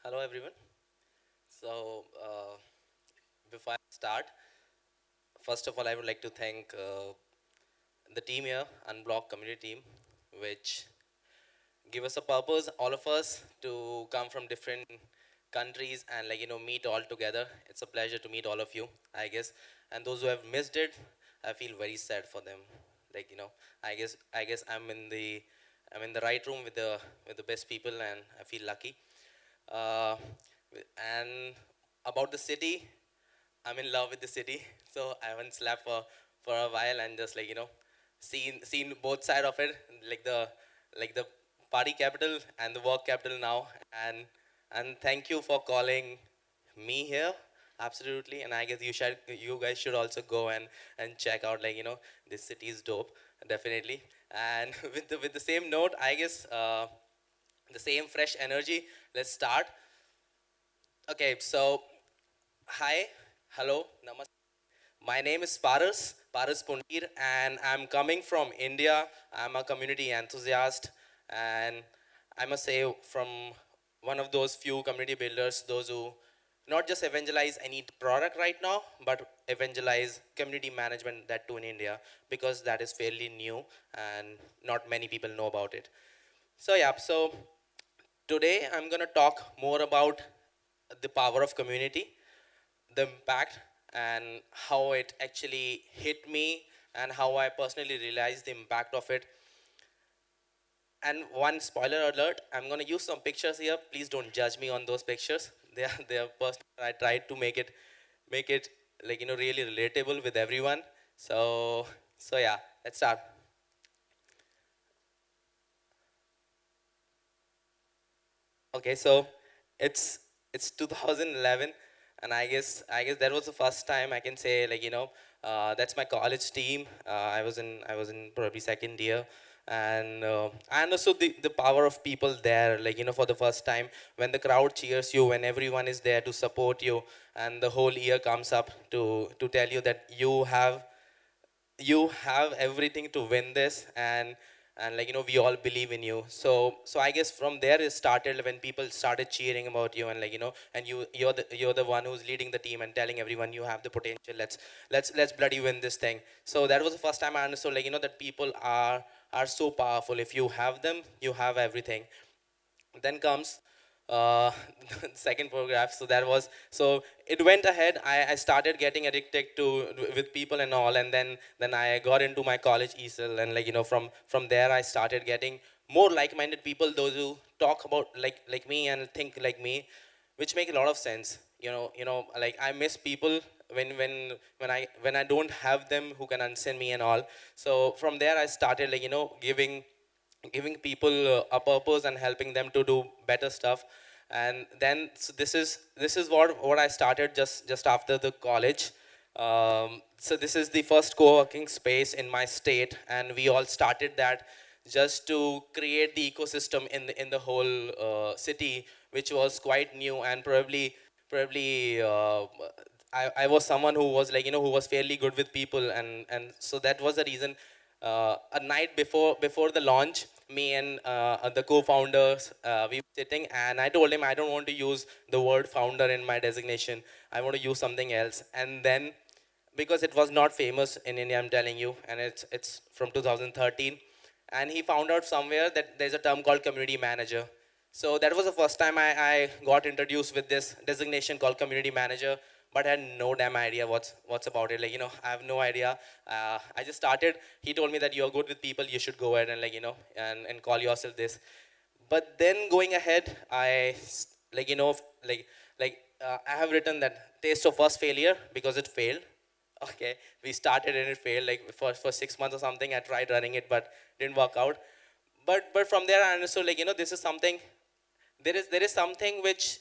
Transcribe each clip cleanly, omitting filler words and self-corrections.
Hello, everyone. So, before I start, first of all, I would like to thank the team here, Unblock community team, which give us a purpose, all of us, to come from different countries and meet all together. It's a pleasure to meet all of you, I guess. And those who have missed it, I feel very sad for them. I guess I'm in the right room with the best people, and I feel lucky. Uh, and about the city, I'm in love with the city, so I haven't slept for a while and just seen both side of it, like the party capital and the work capital now. And thank you for calling me here. Absolutely, and I guess you guys should also go and check out, this city is dope, definitely. And with the same note, I guess the same fresh energy. Let's start. Okay, so hi, hello, namaste. My name is Paras Pundir, and I'm coming from India. I'm a community enthusiast, and I must say, from one of those few community builders, those who not just evangelize any product right now, but evangelize community management, that too in India, because that is fairly new and not many people know about it. So today I'm going to talk more about the power of community, the impact, and how it actually hit me, and how I personally realized the impact of it. And one spoiler alert, I'm going to use some pictures here. Please don't judge me on those pictures. They are personal. I tried to make it really relatable with everyone. So yeah, let's start. Okay, so it's it's 2011, and I guess that was the first time I can say, that's my college team. I was in probably second year, and also the power of people there, for the first time, when the crowd cheers you, when everyone is there to support you, and the whole year comes up to tell you that you have everything to win this, and we all believe in you. So I guess from there it started, when people started cheering about you, and and you're the one who's leading the team and telling everyone you have the potential. Let's bloody win this thing. So that was the first time I understood, that people are so powerful. If you have them, you have everything. Then comes uh, the second paragraph. So it went ahead. I started getting addicted to with people and all, and then I got into my college ESL, and from there I started getting more like-minded people, those who talk about like me and think like me, which make a lot of sense. Like, I miss people when I don't have them who can understand me and all. So from there I started, giving people a purpose and helping them to do better stuff. And then, so this is what I started just after the college. So this is the first co-working space in my state, and we all started that just to create the ecosystem in the whole city, which was quite new. And probably I was someone who was who was fairly good with people, and so that was the reason. A night before the launch, me and the co-founders, we were sitting, and I told him I don't want to use the word founder in my designation. I want to use something else. And then, because it was not famous in India, I'm telling you, and it's from 2013, and he found out somewhere that there's a term called community manager. So that was the first time I got introduced with this designation called community manager, but I had no damn idea what's about it. I have no idea. I just started. He told me that you're good with people, you should go ahead and and call yourself this. But then, going ahead, I have written that taste of first failure, because it failed. Okay, we started and it failed. Like, for 6 months or something, I tried running it, but didn't work out. But from there I understood, this is something. There is something which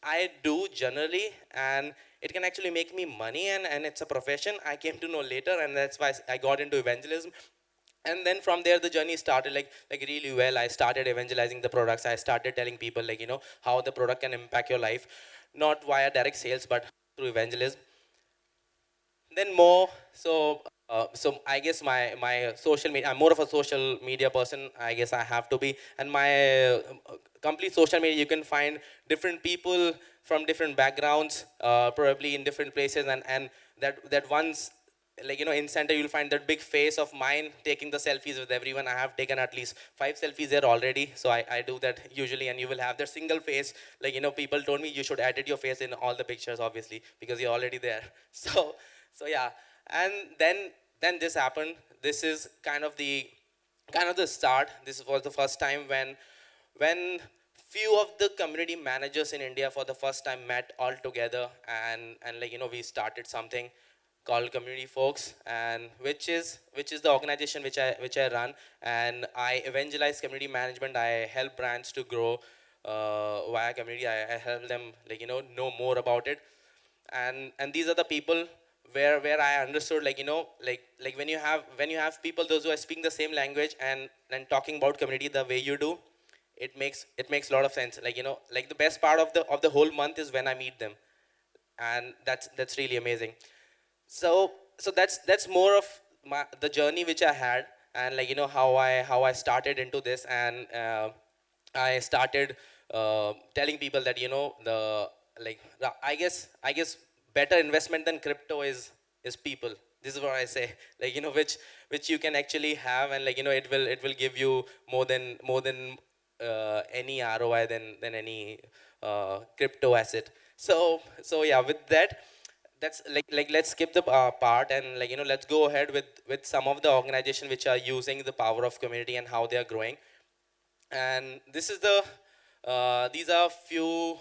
I do generally, and it can actually make me money, and it's a profession. I came to know later, and that's why I got into evangelism. And then from there the journey started, really well. I started evangelizing the products. I started telling people, how the product can impact your life, not via direct sales, but through evangelism. Then more. So So I guess my social media, I'm more of a social media person. I guess I have to be, and my complete social media, you can find different people from different backgrounds, probably in different places, and that once, like in center you'll find that big face of mine taking the selfies with everyone. I have taken at least 5 selfies there already, so I do that usually, and you will have that single face. People told me you should edit your face in all the pictures, obviously, because you're already there. So yeah, and then this happened. This is kind of the start. This was the first time when few of the community managers in India for the first time met all together, and we started something called Community Folks, and which is the organization which I run, and I evangelize community management. I help brands to grow via community. I help them know more about it, and these are the people where I understood, when you have people, those who are speaking the same language, and talking about community the way you do, it makes a lot of sense. The best part of the whole month is when I meet them, and that's really amazing. So that's more of the journey which I had, and how I started into this, and I started telling people that I guess better investment than crypto is people. This is what I say, which you can actually have, and it will give you more than any ROI than any crypto asset. So yeah, with that, that's let's skip the part, and let's go ahead with some of the organization which are using the power of community and how they are growing. And these are few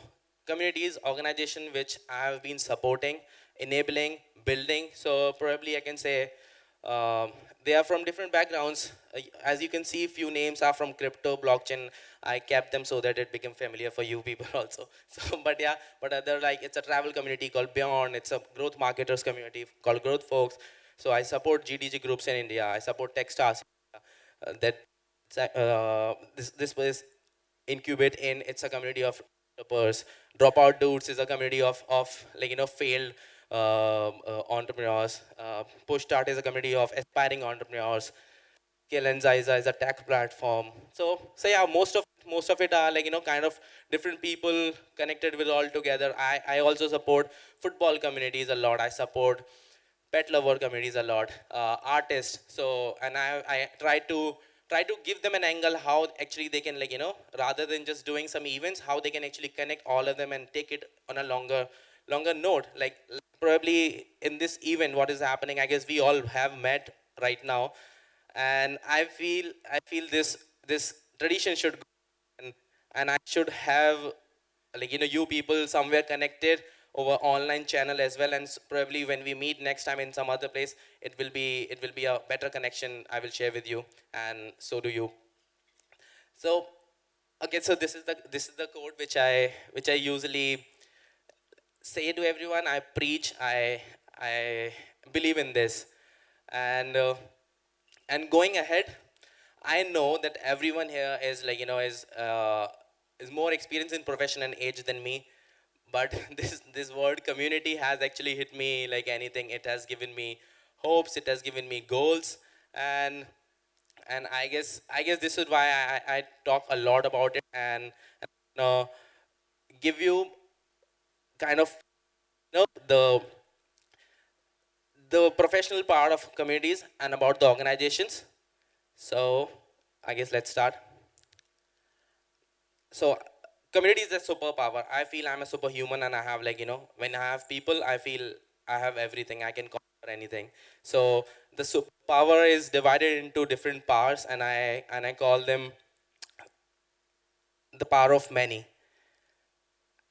communities organization which I have been supporting, enabling, building. So probably I can say um, they are from different backgrounds. As you can see, few names are from crypto, blockchain. I kept them so that it became familiar for you people also. So, but yeah, but other, like, it's a travel community called Beyond. It's a growth marketers community called Growth Folks. So I support GDG groups in India. I support Techstars. That this was incubate in. It's a community of developers. Dropout dudes is a community of failed entrepreneurs. Push Start is a community of aspiring entrepreneurs. Kalenza is a tech platform. So yeah, most of it are kind of different people connected with all together. I also support football communities a lot. I support pet lover communities a lot, artists. So, and I try to give them an angle how actually they can, rather than just doing some events, how they can actually connect all of them and take it on a longer note. Probably in this event, what is happening? I guess we all have met right now, and I feel this tradition should go, and I should have you people somewhere connected over online channel as well, and probably when we meet next time in some other place, it will be a better connection I will share with you, and so do you. So okay, so this is the code which I usually say to everyone. I preach. I believe in this, and and going ahead, I know that everyone here is is more experienced in profession and age than me, but this word community has actually hit me like anything. It has given me hopes, it has given me goals, and I guess this is why I talk a lot about it, and give you kind of the professional part of communities and about the organizations. So I guess let's start. So community is a superpower. I feel I'm a superhuman, and I have, when I have people, I feel I have everything. I can conquer anything. So the superpower is divided into different parts, and I call them the power of many.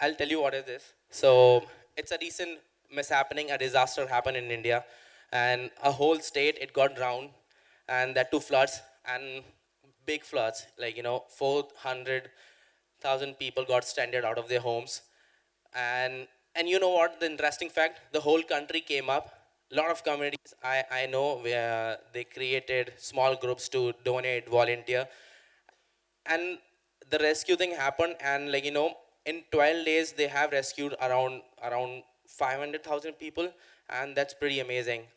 I'll tell you what is this. So it's a recent mishappening. A disaster happened in India, and a whole state, it got drowned, and that two floods, and big floods. 400,000 people got stranded out of their homes, and you know what? The interesting fact: the whole country came up. A lot of communities I know where they created small groups to donate, volunteer, and the rescue thing happened, and in 12 days they have rescued around 500,000 people, and that's pretty amazing.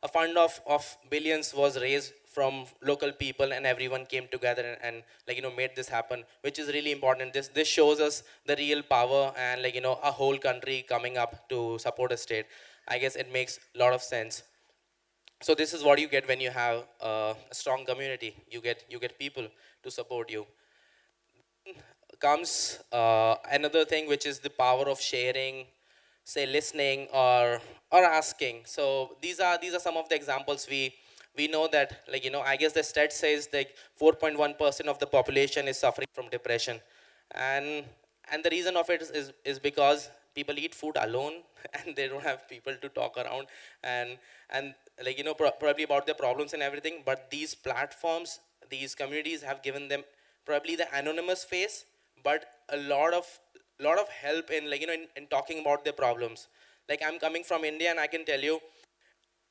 a fund of billions was raised from local people, and everyone came together and like made this happen, which is really important. This shows us the real power, and a whole country coming up to support a state. I guess it makes a lot of sense. So this is what you get when you have a strong community. You get people to support you. Comes another thing, which is the power of sharing, say listening or asking. So these are some of the examples. We know that, I guess the stat says like 4.1% of the population is suffering from depression, and the reason of it is because people eat food alone and they don't have people to talk around, and probably about their problems and everything. But these platforms, these communities have given them probably the anonymous face, but a lot of help in in talking about their problems. Like, I'm coming from India, and I can tell you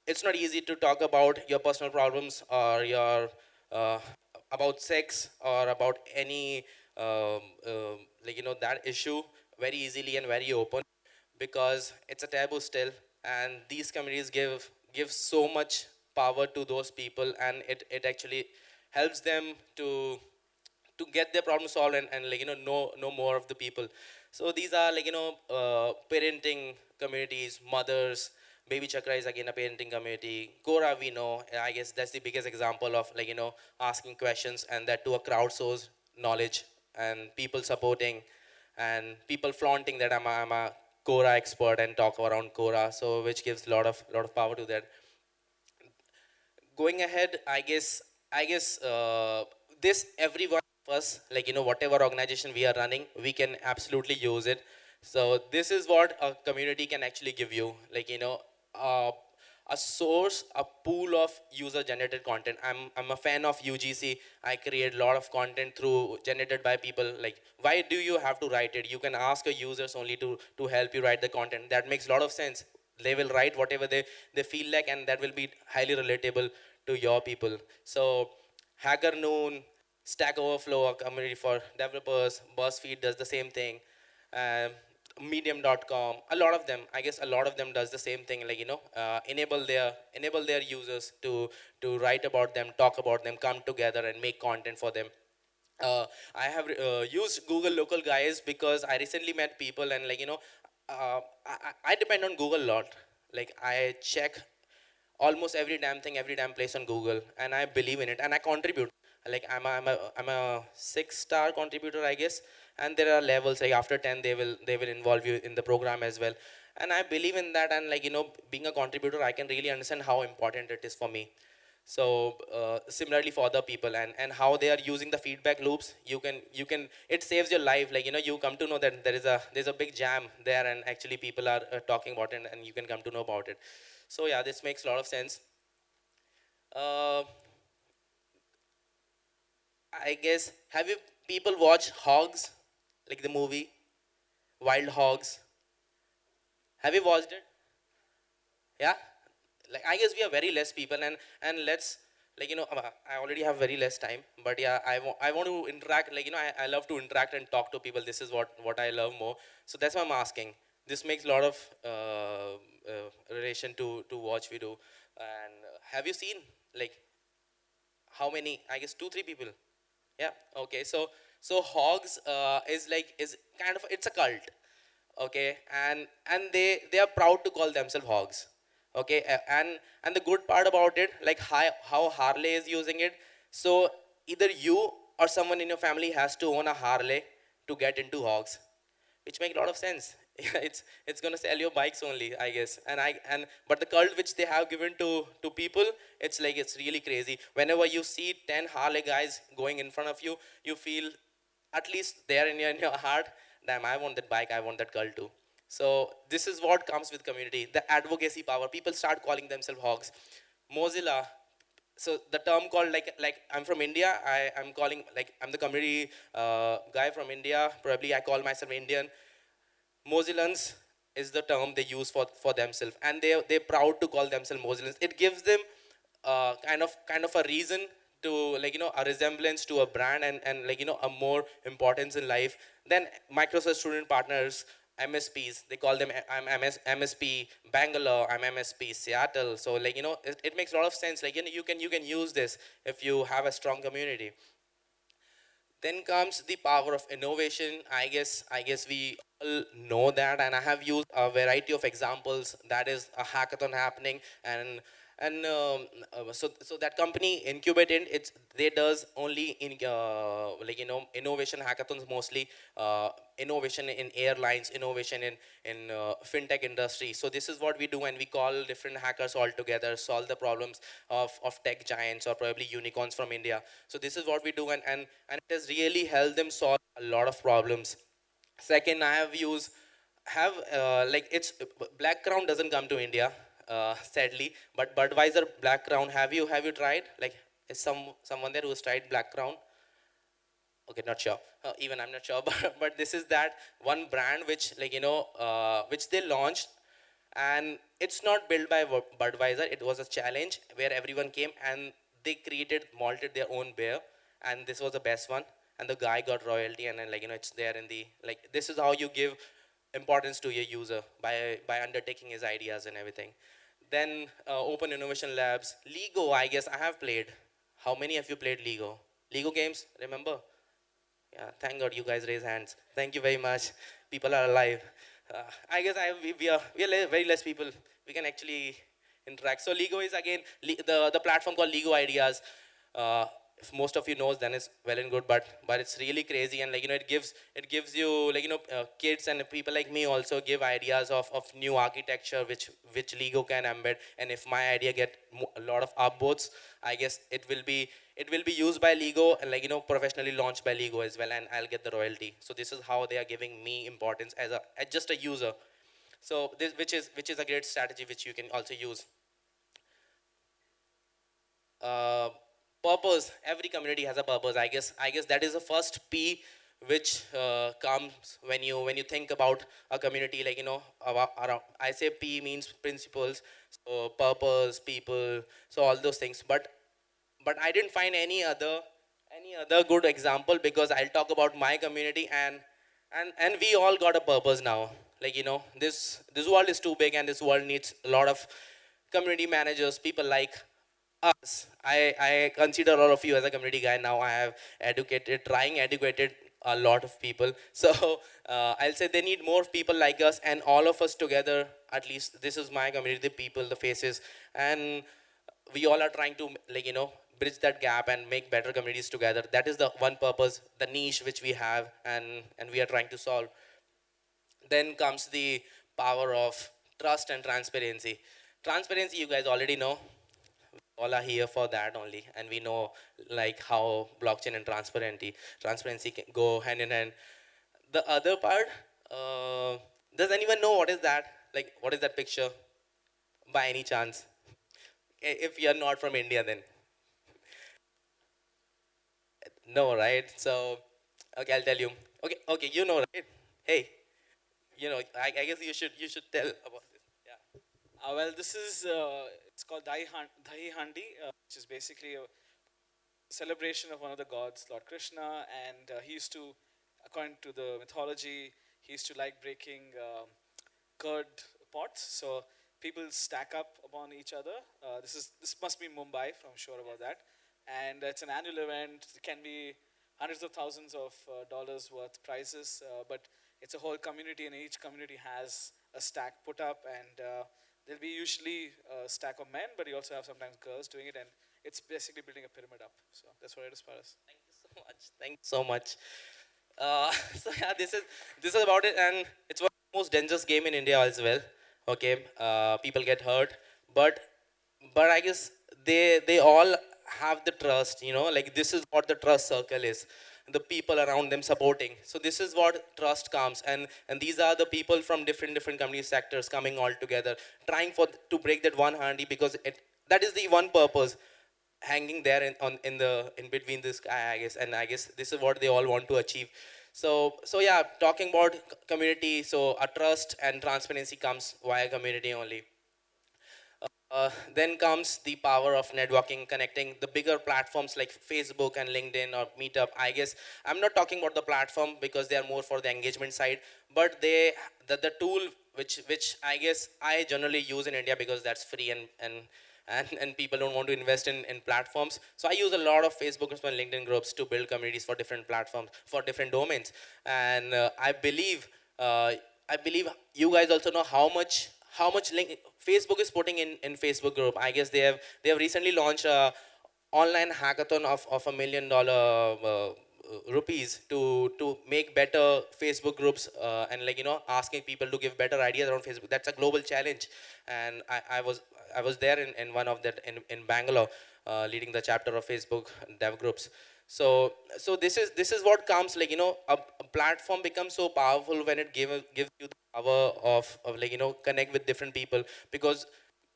it's not easy to talk about your personal problems, or your uh, about sex, or about any that issue very easily and very open, because it's a taboo still. And these communities give so much power to those people, and it actually helps them to get their problem solved, and know more of the people. So these are parenting communities, mothers. Baby Chakra is again a parenting community. Gora, we know, I guess that's the biggest example of asking questions, and that to a crowdsourced knowledge, and people supporting, and people flaunting that I'm a Quora expert and talk around Quora, so which gives a lot of power to that. Going ahead, I guess this every one of us, whatever organization we are running, we can absolutely use it. So this is what a community can actually give you, uh, a source, a pool of user generated content. I'm a fan of UGC. I create a lot of content through generated by people. Like, why do you have to write it? You can ask your users only to help you write the content. That makes a lot of sense. They will write whatever they feel like, and that will be highly relatable to your people. So Hacker Noon, Stack Overflow, a community for developers. BuzzFeed does the same thing. Um, Medium.com, a lot of them, I guess a lot of them does the same thing, enable their users to write about them, talk about them, come together and make content for them. uh, I have used Google Local Guys because I recently met people, and I depend on Google a lot. Like, I check almost every damn thing, every damn place on Google, and I believe in it, and I contribute. Like, I'm a 6-star contributor, I guess, and there are levels. Like, after 10, they will involve you in the program as well, and I believe in that. And being a contributor, I can really understand how important it is for me. So similarly for other people, and how they are using the feedback loops, you can it saves your life. You come to know that there's a big jam there, and actually people are talking about it, and you can come to know about it. So yeah, this makes a lot of sense. uh, I guess, have you people watch Hogs, like the movie Wild Hogs? Have you watched it? Yeah. Like, I guess we are very less people, and let's, I already have very less time, but yeah, I want to interact. I love to interact and talk to people. This is what I love more. So that's why I'm asking. This makes a lot of relation to watch we do. And have you seen, like, how many? I guess 2 3 people. Yeah. Okay. So Hogs is kind of, it's a cult. Okay. And they are proud to call themselves Hogs. Okay. And the good part about it, like how Harley is using it. So either you or someone in your family has to own a Harley to get into Hogs, which make a lot of sense. It's gonna sell your bikes only, I guess. And but the cult which they have given to people, it's really crazy. Whenever you see 10 Harley guys going in front of you, you feel at least there in your heart, damn, I want that bike, I want that cult too. So this is what comes with community, the advocacy power. People start calling themselves Hogs. Mozilla, so the term called, like I'm from India, I'm calling, like, I'm the community guy from India. Probably I call myself Indian. Mozillans is the term they use for themselves, and they're proud to call themselves Mozillans. It gives them kind of a reason to, a resemblance to a brand, and a more importance in life than Microsoft student partners, MSPs. They call them I'm MSP Bangalore, I'm MSP Seattle. So like it makes a lot of sense. Like you can use this if you have a strong community. Then comes the power of innovation. I guess we all know that, and I have used a variety of examples. That is a hackathon happening, and so that company incubated. It's they does only in innovation hackathons mostly. Innovation in airlines, innovation in fintech industry. So this is what we do, and we call different hackers all together, solve the problems of tech giants or probably unicorns from India. So this is what we do, and it has really helped them solve a lot of problems. Second, I have used have like it's Black Crown doesn't come to India, sadly, but Budweiser Black Crown. Have you tried? Like, is someone there who's tried Black Crown? Okay, not sure. Even I'm not sure, but this is that one brand which which they launched, and it's not built by Budweiser. It was a challenge where everyone came and they malted their own beer, and this was the best one. And the guy got royalty, and then it's there in the like. This is how you give importance to your user by undertaking his ideas and everything. Then open innovation labs, Lego. I guess I have played. How many of you played Lego? Lego games, remember? Yeah, thank God you guys raise hands. Thank you very much. People are alive. I guess we are very less people. We can actually interact. So Lego is again the platform called Lego Ideas. If most of you knows, then it's well and good. But it's really crazy, and it gives you kids and people like me also give ideas of new architecture which Lego can embed. And if my idea get a lot of upvotes, I guess it will be used by Lego and professionally launched by Lego as well, and I'll get the royalty. So this is how they are giving me importance as just a user. So this which is a great strategy which you can also use. uh, Purpose. Every community has a purpose. I guess that is the first P which comes when you think about a community, around. I say P means principles, so purpose, people, so all those things. But I didn't find any other good example, because I'll talk about my community, and we all got a purpose now. This world is too big, and this world needs a lot of community managers, people like us. I consider all of you as a community guy now. I have educated a lot of people. So I'll say they need more people like us, and all of us together. At least this is my community, the people, the faces, and we all are trying to bridge that gap and make better communities together. That is the one purpose, the niche which we have, and we are trying to solve. Then comes the power of trust and transparency. Transparency, you guys already know. All are here for that only, and we know like how blockchain and transparency can go hand in hand. The other part, does anyone know what is that? Like, what is that picture by any chance? If you're not from India, then no, right? So, okay, I'll tell you. Okay, you know, right? Hey, I guess you should tell about this. Yeah. Well, this is it's called Dahi Handi, which is basically a celebration of one of the gods, Lord Krishna, and he used to, according to the mythology, he used to like breaking curd pots. So people stack up upon each other. This must be Mumbai, I'm sure about that. And it's an annual event. It can be hundreds of thousands of dollars worth prizes, but it's a whole community, and each community has a stack put up, and there'll be usually a stack of men, but you also have sometimes girls doing it, and it's basically building a pyramid up. So that's what it is for us. Thank you so much. Thank you so much. So yeah, this is about it, and it's one of the most dangerous game in India as well. Okay, people get hurt, but I guess they all have the trust. Like this is what the trust circle is. The people around them supporting. So this is what trust comes, and these are the people from different company sectors coming all together, trying to break that one handy, because that is the one purpose hanging there in between this guy, I guess. And I guess this is what they all want to achieve. So yeah, talking about community. So a trust and transparency comes via community only. Then comes the power of networking, connecting the bigger platforms like Facebook and LinkedIn or Meetup. I guess I'm not talking about the platform because they are more for the engagement side, but the tool which I guess I generally use in India because that's free and people don't want to invest in platforms. So I use a lot of Facebook groups and LinkedIn groups to build communities for different platforms, for different domains. And uh, I believe you guys also know how much Facebook is putting in Facebook group. I guess they have recently launched a online hackathon of $1 million rupees to make better Facebook groups, and asking people to give better ideas around Facebook. That's a global challenge, and I was there in one of that in Bangalore, leading the chapter of Facebook dev groups. So this is what comes, a platform becomes so powerful when it gives you the power of connect with different people, because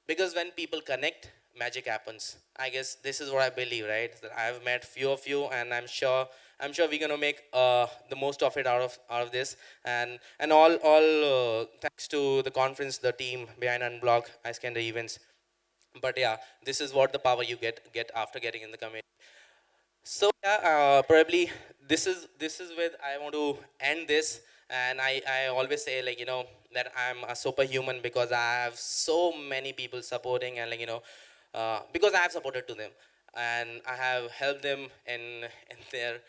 when people connect, magic happens. I guess this is what I believe, right? That I've met few of you, and I'm sure we're gonna make the most of it out of this, and all thanks to the conference, the team behind Unblock, Iskander.events. But yeah, this is what the power you get after getting in the community. So yeah, probably this is where I want to end this, and I always say, that I'm a superhuman because I have so many people supporting, and because I have supported to them, and I have helped them in their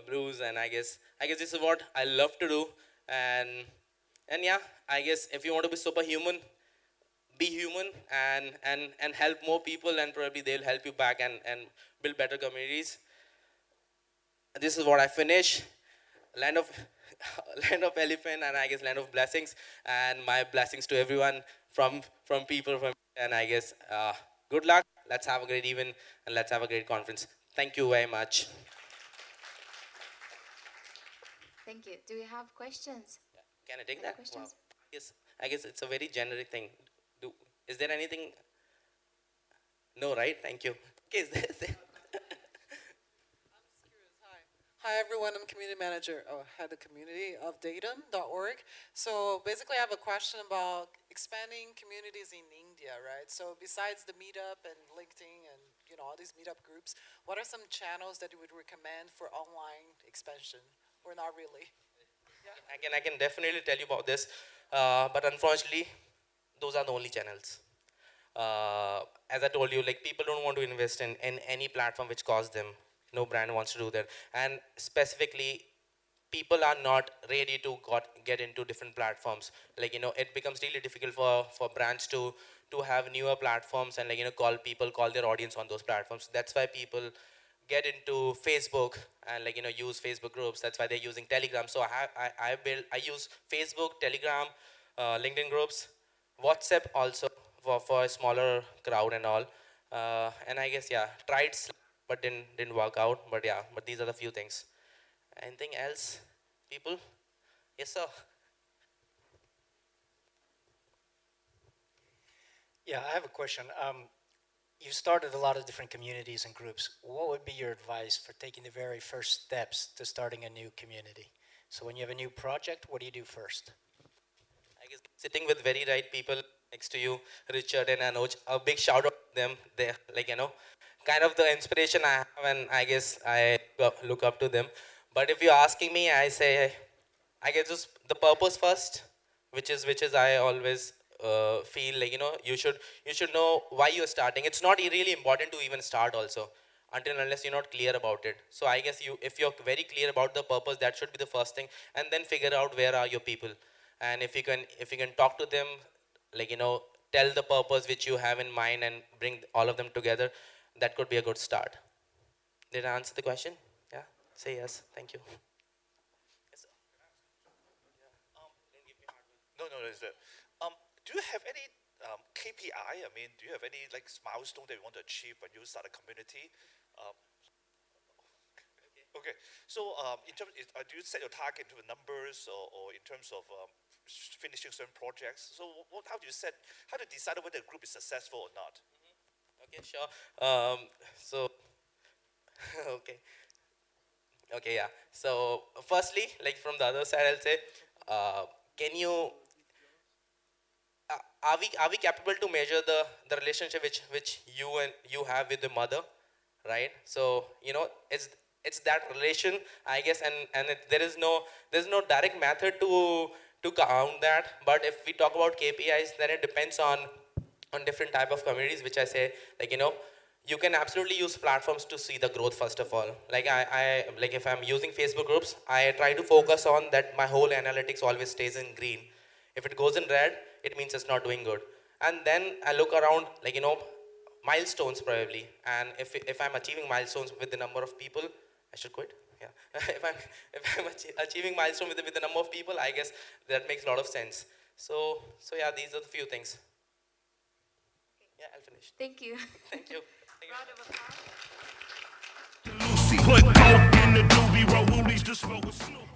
blues, and I guess this is what I love to do, and yeah, I guess if you want to be superhuman, be human and help more people, and probably they'll help you back and build better communities. This is what I finish. Land of land of elephant, and I guess land of blessings, and my blessings to everyone from people from, and I guess good luck. Let's have a great event, and let's have a great conference. Thank you very much. Thank you. Do we have questions? Can I take Any that? Wow. questions? Yes, I guess it's a very generic thing. Do Is there anything? No, right? Thank you. Okay, is there? Hi. Hi everyone, I'm community manager, head of community of datum.org. So basically I have a question about expanding communities in India, right? So besides the meetup and LinkedIn and all these meetup groups, what are some channels that you would recommend for online expansion? Or not really? I can definitely tell you about this, but unfortunately, those are the only channels. As I told you, like, people don't want to invest in any platform which costs them. No brand wants to do that, and specifically, people are not ready to get into different platforms. It becomes really difficult for brands to have newer platforms, and call their audience on those platforms. That's why people get into Facebook and use Facebook groups. That's why they're using Telegram. So I use Facebook, Telegram, LinkedIn groups, WhatsApp also for a smaller crowd and all. And I guess, yeah, tried but didn't work out. But yeah, but these are the few things. Anything else, people? Yes, sir. Yeah, I have a question. You started a lot of different communities and groups. What would be your advice for taking the very first steps to starting a new community? So when you have a new project, what do you do first? I guess sitting with very right people next to you, Richard and Anuj. A big shout out to them. They're kind of the inspiration I have, and I guess I look up to them. But if you're asking me, I guess just the purpose first, which is I always feel you should know why you're starting. It's not really important to even start also until unless you're not clear about it. So I guess if you're very clear about the purpose, that should be the first thing, and then figure out where are your people, and if you can talk to them, tell the purpose which you have in mind and bring all of them together. That could be a good start. Did I answer the question? Yeah. Say yes. Thank you. Yes, sir. No, no, is that. Do you have any KPI? I mean, do you have any like milestone that you want to achieve when you start a community? Um, okay, so in terms, do you set your target into the numbers, or in terms of finishing certain projects? So, how do you set? How do you decide whether a group is successful or not? Okay, sure. So okay. Okay, yeah. So firstly, like from the other side, I'll say, uh, can you are we capable to measure the relationship which you have with the mother, right? So it's that relation, I guess, and there's no direct method to count that. But if we talk about KPIs, then it depends on different type of communities, which I say, like, you can absolutely use platforms to see the growth. First of all, like I like, if I'm using Facebook groups, I try to focus on that my whole analytics always stays in green. If it goes in red, it means it's not doing good. And then I look around, like, milestones probably. And if I'm achieving milestones with the number of people, I should quit. Yeah. if I'm achieving milestone with the number of people, I guess that makes a lot of sense. So yeah, these are the few things. Yeah, I'll finish. Thank you. Thank you. Thank you. Round of applause. Lucy. Put dope in the doobie roll, woolies to smoke with Snoop.